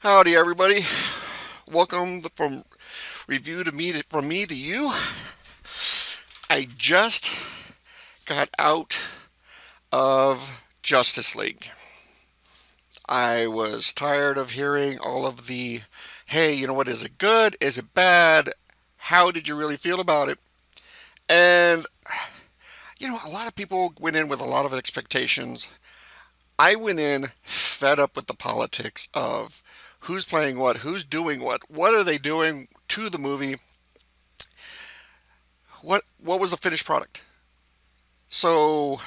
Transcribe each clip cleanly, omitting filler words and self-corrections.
Howdy, everybody. Welcome from review to me from me to you. I just got out of Justice League. I was tired of hearing all of the, hey, you know what? Is it good? Is it bad? How did you really feel about it? And a lot of people went in with a lot of expectations. I went in fed up with the politics of who's playing what, who's doing what are they doing to the movie, what was the finished product. So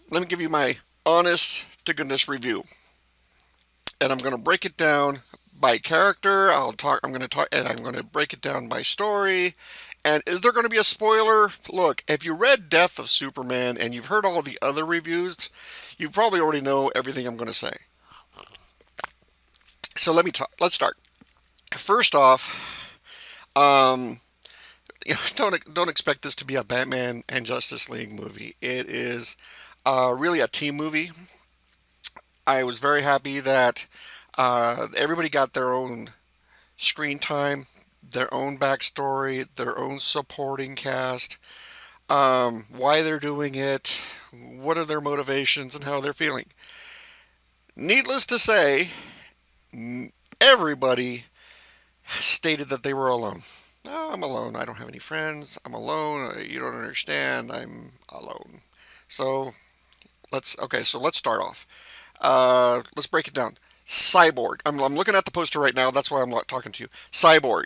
let me give you my honest to goodness review, and I'm going to break it down by character. I'm going to talk, and I'm going to break it down by story. And is there going to be a spoiler? Look, if you read Death of Superman and you've heard all the other reviews, you probably already know everything I'm going to say. So let me talk. Let's start. First off, um, don't expect this to be a Batman and Justice League movie. It is really a team movie. I was very happy that everybody got their own screen time, their own backstory, their own supporting cast, why they're doing it, what are their motivations, and how they're feeling. Needless to say, everybody stated that they were alone. Oh, I'm alone. I don't have any friends. I'm alone. You don't understand. I'm alone. So let's start off. Let's break it down. Cyborg. I'm looking at the poster right now. That's why I'm not talking to you. Cyborg.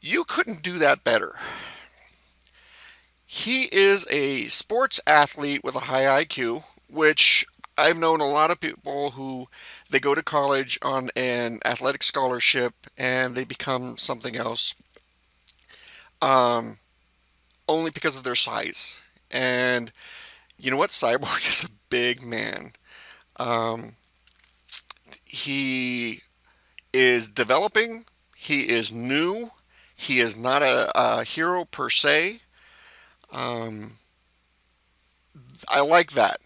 You couldn't do that better. He is a sports athlete with a high IQ, which I've known a lot of people who they go to college on an athletic scholarship and they become something else, um, only because of their size. And you know what? Cyborg is a big man. Um, he is developing. He is new. He is not a hero per se. Um, I like that.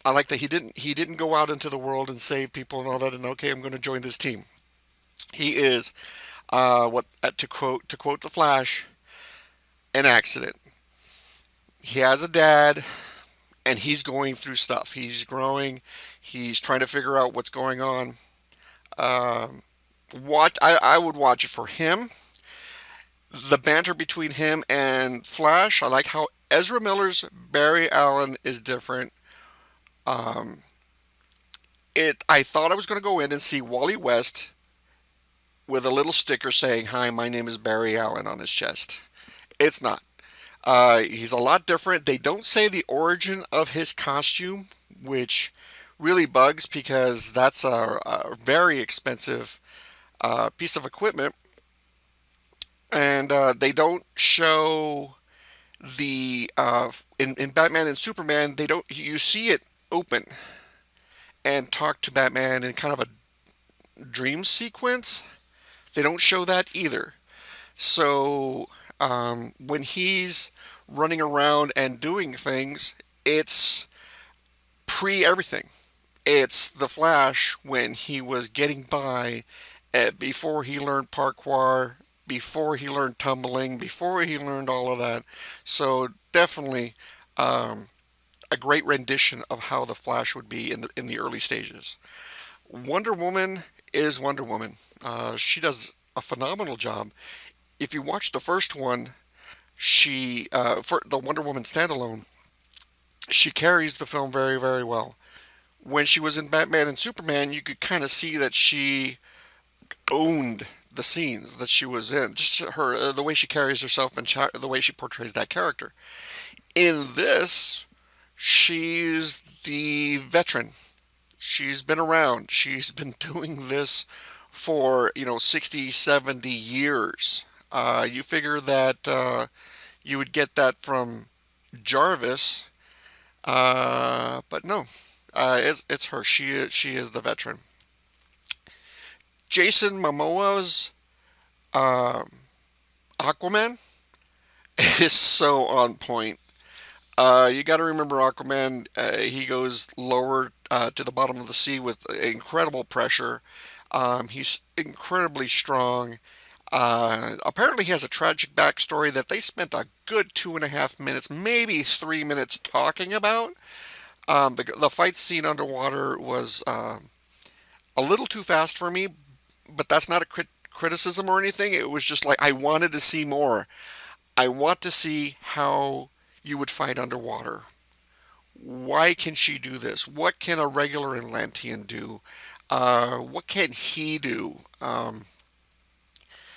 I like that he didn't go out into the world and save people and all that. And okay, I'm going to join this team. He is what to quote the Flash, an accident. He has a dad, and he's going through stuff. He's growing. He's trying to figure out what's going on. Um, I would watch it for him. The banter between him and Flash. I like how Ezra Miller's Barry Allen is different. Um, I thought I was going to go in and see Wally West with a little sticker saying, "Hi, my name is Barry Allen" on his chest. It's not. He's a lot different. They don't say the origin of his costume, which really bugs because that's a very expensive piece of equipment. And they don't show the in Batman and Superman. They don't. You see it open and talk to Batman in kind of a dream sequence. They don't show that either. So when he's running around and doing things, it's pre everything. It's the Flash when he was getting by before he learned parkour, before he learned tumbling, before he learned all of that. So definitely um, a great rendition of how the Flash would be in the early stages. Wonder Woman is Wonder Woman. She does a phenomenal job. If you watch the first one, for the Wonder Woman standalone, she carries the film very, very well. When she was in Batman and Superman, you could kind of see that she owned the scenes that she was in. Just her, the way she carries herself and the way she portrays that character. In this, she's the veteran. She's been around. She's been doing this for 60, 70 years. You figure that you would get that from Jarvis, but no, it's her. She is the veteran. Jason Momoa's um, Aquaman is so on point. You got to remember Aquaman. He goes lower to the bottom of the sea with incredible pressure. He's incredibly strong. Apparently, he has a tragic backstory that they spent a good 2.5 minutes, maybe 3 minutes, talking about. The fight scene underwater was a little too fast for me, but that's not a criticism or anything. It was just like I wanted to see more. I want to see how you would fight underwater. Why can she do this? What can a regular Atlantean do? What can he do?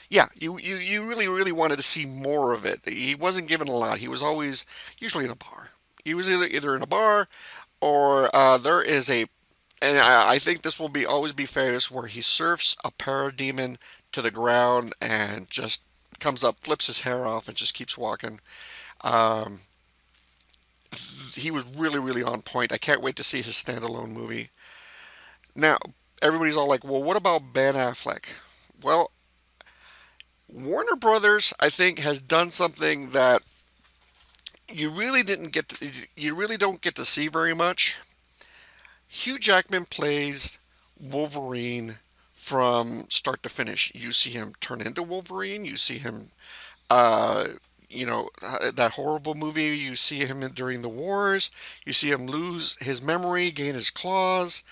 Yeah, you really, really wanted to see more of it. He wasn't given a lot. He was always usually in a bar. He was either in a bar or there is a, and I think this will be always be famous, where he surfs a parademon to the ground and just comes up, flips his hair off, and just keeps walking. Um, he was really, really on point. I can't wait to see his standalone movie. Now, everybody's all like, well, what about Ben Affleck? Well, Warner Brothers, I think, has done something that you really don't get to see very much. Hugh Jackman plays Wolverine from start to finish. You see him turn into Wolverine. You see him, uh, that horrible movie. You see him during the wars. You see him lose his memory, gain his claws,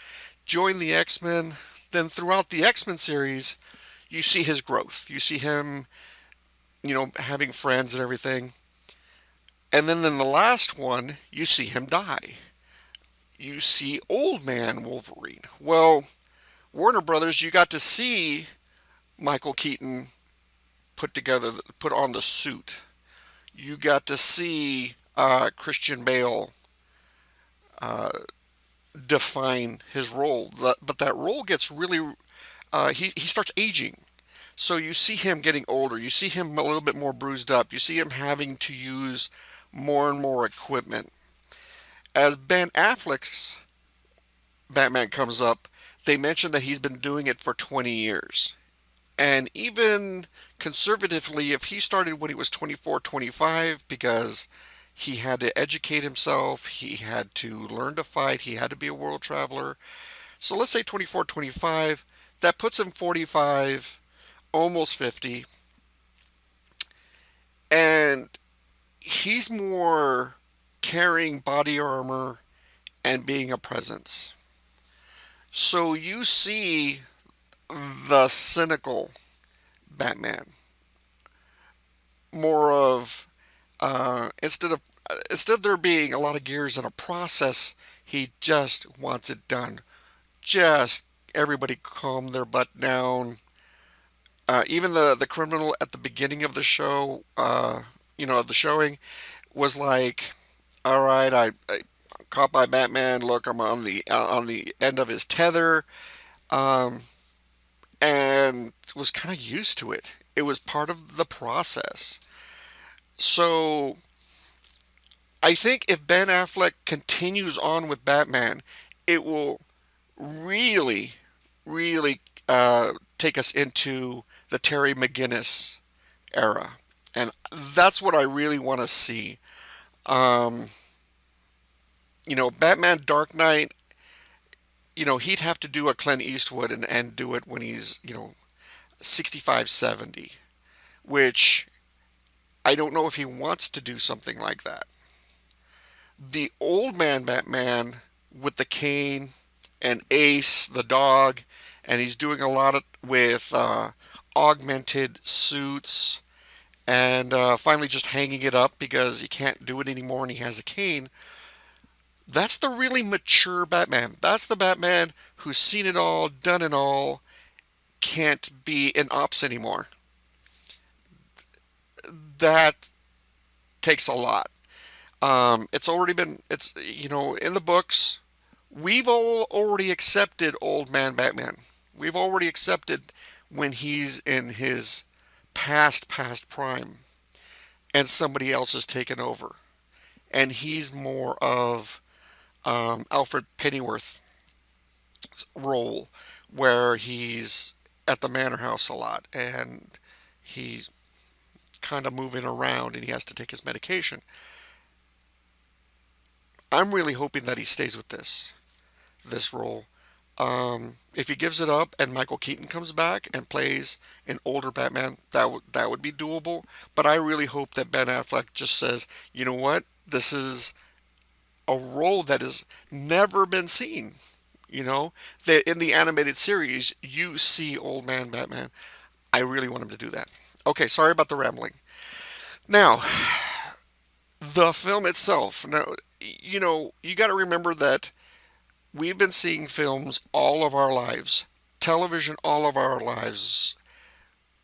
join the X-Men. Then throughout the X-Men series, you see his growth. You see him, having friends and everything. And then in the last one, you see him die. You see old man Wolverine. Well, Warner Brothers, you got to see Michael Keaton put on the suit. You got to see Christian Bale uh, define his role. But that role gets really, he starts aging. So you see him getting older. You see him a little bit more bruised up. You see him having to use more and more equipment. As Ben Affleck's Batman comes up, they mention that he's been doing it for 20 years. And even conservatively, if he started when he was 24, 25, because he had to educate himself, he had to learn to fight, he had to be a world traveler. So let's say 24, 25, that puts him 45, almost 50. And he's more carrying body armor and being a presence. So you see the cynical Batman, more of instead of there being a lot of gears in a process, he just wants it done. Just everybody calm their butt down. Even the criminal at the beginning of the show, of the showing, was like, "All right, I caught by Batman. Look, I'm on the end of his tether." Um, and was kind of used to it. It was part of the process. So I think if Ben Affleck continues on with Batman, it will really, really take us into the Terry McGinnis era. And that's what I really want to see. Um, Batman Dark Knight, he'd have to do a Clint Eastwood and do it when he's, 65, 70, which I don't know if he wants to do something like that. The old man Batman with the cane and Ace, the dog, and he's doing a lot with augmented suits and finally just hanging it up because he can't do it anymore and he has a cane. That's the really mature Batman. That's the Batman who's seen it all, done it all, can't be in ops anymore. That takes a lot. It's in the books. We've all already accepted old man Batman. We've already accepted when he's in his past prime and somebody else has taken over. And he's more of Alfred Pennyworth role, where he's at the manor house a lot and he's kind of moving around and he has to take his medication. I'm really hoping that he stays with this. this role. If he gives it up and Michael Keaton comes back and plays an older Batman, that would be doable. But I really hope that Ben Affleck just says, you know what, this is a role that has never been seen. You know, that in the animated series you see old man Batman. I really want him to do that. Okay, sorry about the rambling. Now, the film itself. Now, you got to remember that we've been seeing films all of our lives, television all of our lives.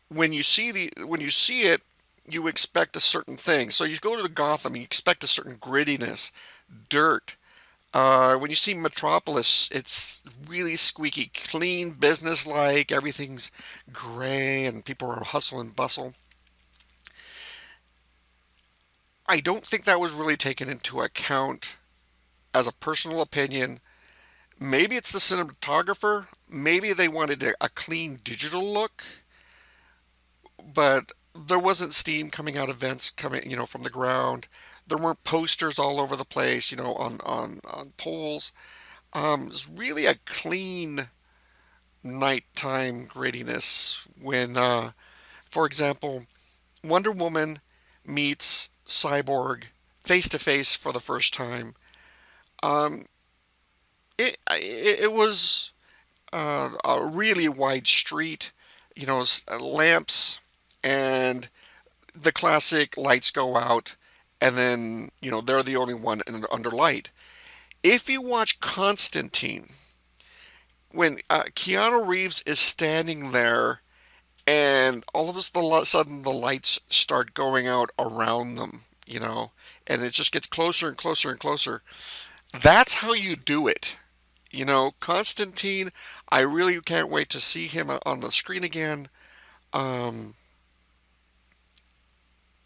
When you see it, you expect a certain thing. So you go to Gotham, you expect a certain grittiness, dirt. When you see Metropolis, it's really squeaky clean, business-like. Everything's gray, and people are hustle and bustle. I don't think that was really taken into account as a personal opinion. Maybe it's the cinematographer. Maybe they wanted a clean digital look, but there wasn't steam coming out of vents coming, from the ground. There weren't posters all over the place, on poles. It's really a clean nighttime grittiness when, for example, Wonder Woman meets Cyborg face to face for the first time. Um, it was a really wide street, lamps, and the classic lights go out, and then they're the only one under light. If you watch Constantine, when Keanu Reeves is standing there, and all of a sudden the lights start going out around them, and it just gets closer and closer and closer. That's how you do it. Constantine, I really can't wait to see him on the screen again. Um,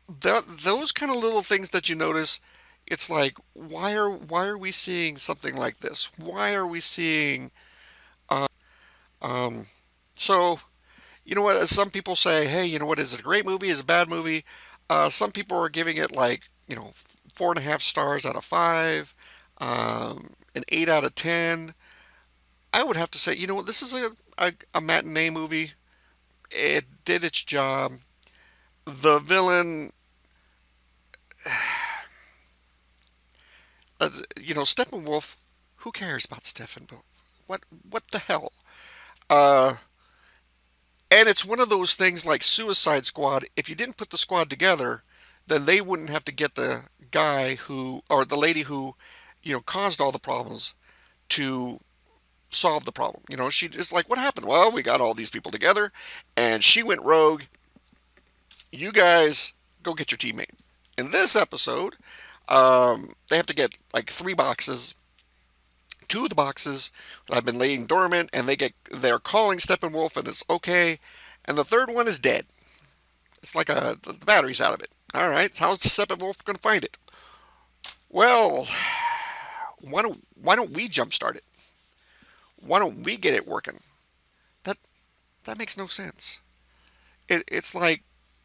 those kind of little things that you notice, it's like, why are we seeing something like this? Why are we seeing? Um, so you know what? Some people say, hey, you know what? Is it a great movie? Is it a bad movie? Some people are giving it like 4.5 stars out of 5, an 8 out of 10. I would have to say, this is a matinee movie. It did its job. The villain, Steppenwolf. Who cares about Steppenwolf? What the hell? Uh, and it's one of those things like Suicide Squad. If you didn't put the squad together, then they wouldn't have to get the guy who or the lady who, caused all the problems to solve the problem. She is like, what happened? Well, we got all these people together, and she went rogue. You guys go get your teammate. In this episode, they have to get like 3 boxes. Two of the boxes have been laying dormant, and they're calling Steppenwolf, and it's okay. And the third one is dead. It's like the battery's out of it. All right, so how's the Steppenwolf going to find it? Well, why don't we jumpstart it? Why don't we get it working? That that makes no sense. It's like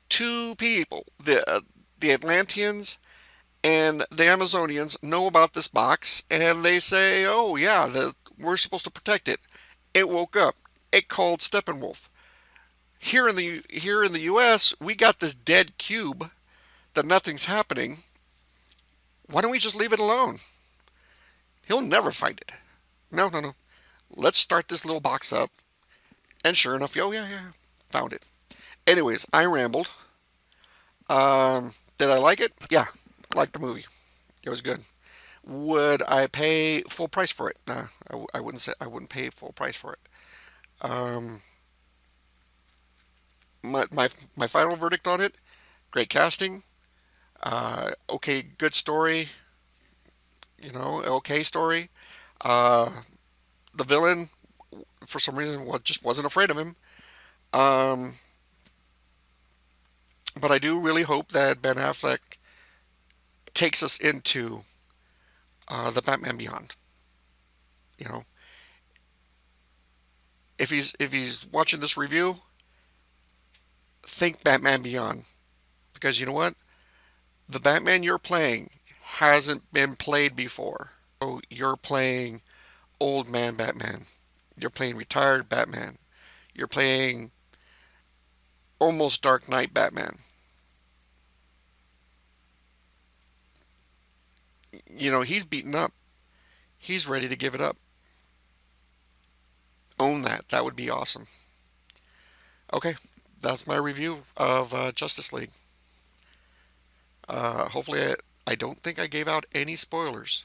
two people, the Atlanteans and the Amazonians, know about this box, and they say, "Oh yeah, we're supposed to protect it." It woke up. It called Steppenwolf. Here in the U.S., we got this dead cube that nothing's happening. Why don't we just leave it alone? He'll never find it. No, no, no. Let's start this little box up. And sure enough, oh yeah, yeah, found it. Anyways, I rambled. Did I like it? Yeah, I liked the movie. It was good. Would I pay full price for it? Nah, I wouldn't say I wouldn't pay full price for it. Um, my final verdict on it: great casting, okay, good story, okay story. Uh, the villain, for some reason, just wasn't afraid of him. Um, but I do really hope that Ben Affleck takes us into the Batman Beyond. You know, if he's watching this review, think Batman Beyond, because you know what, the Batman you're playing hasn't been played before. So you're playing old man Batman. You're playing retired Batman. You're playing almost Dark Knight Batman. He's beaten up. He's ready to give it up. Own that. That would be awesome. Okay, that's my review of Justice League. Hopefully, I don't think I gave out any spoilers.